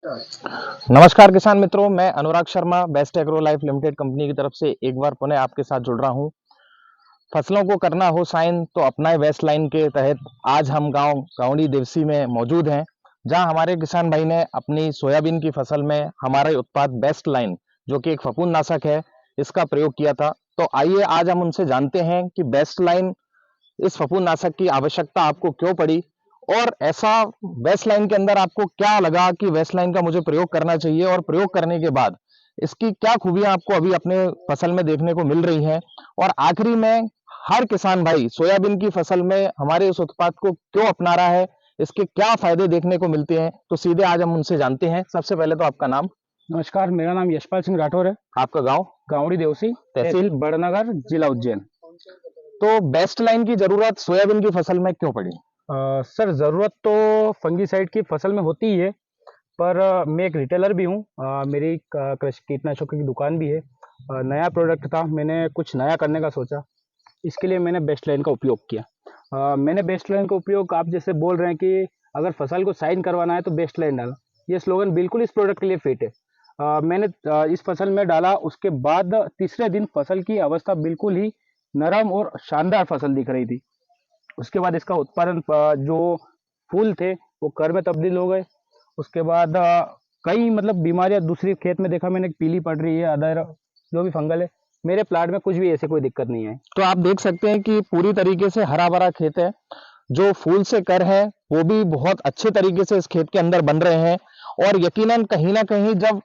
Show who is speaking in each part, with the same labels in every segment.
Speaker 1: नमस्कार किसान मित्रों, मैं Anurag Sharma best agro life limited company की तरफ से एक बार पुनः आपके साथ जुड़ रहा हूं। फसलों को करना हो साइन तो अपनाए वेस्ट लाइन के तहत आज हम गांव गावड़ी देवसी में मौजूद हैं, जहां हमारे किसान भाई ने अपनी सोयाबीन की फसल में हमारा उत्पाद बेस्ट लाइन, जो कि एक फफूंदनाशक है, इसका प्रयोग किया था। तो आइए आज हम उनसे जानते हैं कि बेस्ट लाइन, इस फफूंदनाशक की आवश्यकता आपको क्यों पड़ी, और ऐसा वेस्टलाइन के अंदर आपको क्या लगा कि वेस्टलाइन का मुझे प्रयोग करना चाहिए, और प्रयोग करने के बाद इसकी क्या खूबियां आपको अभी अपने फसल में देखने को मिल रही हैं। और आखिरी में हर किसान भाई सोयाबीन की फसल में हमारे इस उत्पाद को क्यों अपना रहा है, इसके क्या फायदे देखने को मिलते हैं, तो सीधे आज हम उनसे जानते हैं। सबसे पहले तो आपका नाम।
Speaker 2: नमस्कार, मेरा नाम यशपाल सिंह राठौर है।
Speaker 1: आपका गांव।
Speaker 2: गावड़ी देवसी, तहसील बड़नगर, जिला उज्जैन।
Speaker 1: तो बेस्ट लाइन की जरूरत सोयाबीन की फसल में क्यों पड़ी?
Speaker 2: सर, ज़रूरत तो फंगीसाइड की फसल में होती ही है, पर मैं एक रिटेलर भी हूँ। मेरी कृषि कीटनाशकों की दुकान भी है। नया प्रोडक्ट था, मैंने कुछ नया करने का सोचा, इसके लिए मैंने बेस्ट लाइन का उपयोग किया। मैंने बेस्ट लाइन का उपयोग, आप जैसे बोल रहे हैं कि अगर फसल को साइन करवाना है तो बेस्ट लाइन डाला, ये स्लोगन बिल्कुल इस प्रोडक्ट के लिए फिट है। मैंने इस फसल में डाला, उसके बाद तीसरे दिन फसल की अवस्था बिल्कुल ही नरम और शानदार फसल दिख रही थी। उसके बाद इसका उत्पादन, जो फूल थे वो कर में तब्दील हो गए। उसके बाद कई मतलब बीमारियां दूसरी खेत में देखा मैंने, पीली पड़ रही है, अदर जो भी फंगल है। मेरे प्लाट में कुछ भी ऐसे कोई दिक्कत नहीं है।
Speaker 1: तो आप देख सकते हैं कि पूरी तरीके से हरा भरा खेत है, जो फूल से कर है वो भी बहुत अच्छे तरीके से इस खेत के अंदर बन रहे हैं। और यकीनन कहीं ना कहीं जब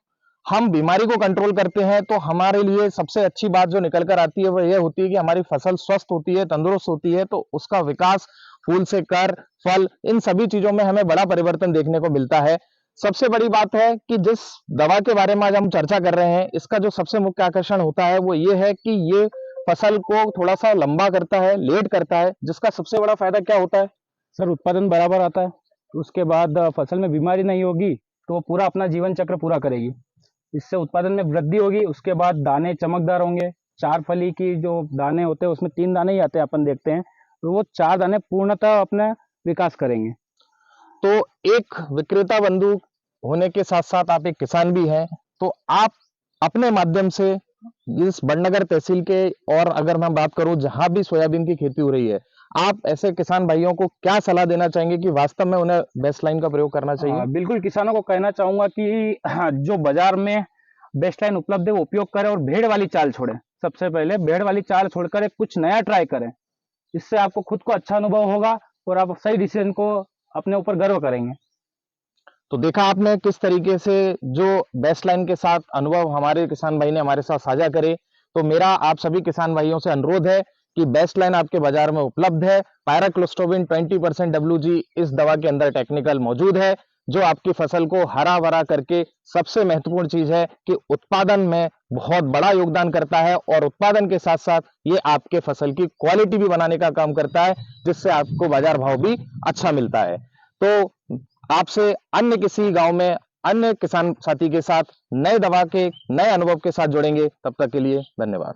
Speaker 1: हम बीमारी को कंट्रोल करते हैं तो हमारे लिए सबसे अच्छी बात जो निकल कर आती है वो ये होती है कि हमारी फसल स्वस्थ होती है, तंदुरुस्त होती है, तो उसका विकास, फूल से कर, फल, इन सभी चीजों में हमें बड़ा परिवर्तन देखने को मिलता है। सबसे बड़ी बात है कि जिस दवा के बारे में आज हम चर्चा कर रहे हैं, इसका जो सबसे मुख्य आकर्षण होता है वो ये है कि ये फसल को थोड़ा सा लंबा करता है, लेट करता है, जिसका सबसे बड़ा फायदा क्या होता है?
Speaker 2: सर, उत्पादन बराबर आता है। उसके बाद फसल में बीमारी नहीं होगी, तो वो पूरा अपना जीवन चक्र पूरा करेगी। इससे उत्पादन में वृद्धि होगी। उसके बाद दाने चमकदार होंगे। चार फली की जो दाने होते हैं उसमें तीन दाने ही आते हैं, अपन देखते हैं, तो वो चार दाने पूर्णतः अपना विकास करेंगे।
Speaker 1: तो एक विक्रेता बंधु होने के साथ साथ आप एक किसान भी हैं, तो आप अपने माध्यम से इस बड़नगर तहसील के, और अगर मैं बात करूं जहां भी सोयाबीन की खेती हो रही है, आप ऐसे किसान भाइयों को क्या सलाह देना चाहेंगे कि वास्तव में उन्हें बेस्ट लाइन का प्रयोग करना चाहिए?
Speaker 2: बिल्कुल, किसानों को कहना चाहूंगा कि जो बाजार में बेस्ट लाइन उपलब्ध है वो उपयोग करें, और भेड़ वाली चाल छोड़ें। सबसे पहले भेड़ वाली चाल छोड़कर एक कुछ नया ट्राई करें। इससे आपको खुद को अच्छा अनुभव होगा और आप सही डिसीजन को अपने ऊपर गर्व करेंगे।
Speaker 1: तो देखा आपने किस तरीके से जो बेस्ट लाइन के साथ अनुभव हमारे किसान भाई ने हमारे साथ साझा करे। तो मेरा आप सभी किसान भाइयों से अनुरोध है कि बेस्ट लाइन आपके बाजार में उपलब्ध है। पायराक्लोस्टोबिन 20% डब्ल्यूजी इस दवा के अंदर टेक्निकल मौजूद है, जो आपकी फसल को हरा भरा करके, सबसे महत्वपूर्ण चीज है कि उत्पादन में बहुत बड़ा योगदान करता है, और उत्पादन के साथ साथ ये आपके फसल की क्वालिटी भी बनाने का काम करता है, जिससे आपको बाजार भाव भी अच्छा मिलता है। तो आपसे अन्य किसी गांव में अन्य किसान साथी के साथ नए दवा के नए अनुभव के साथ जुड़ेंगे। तब तक के लिए धन्यवाद।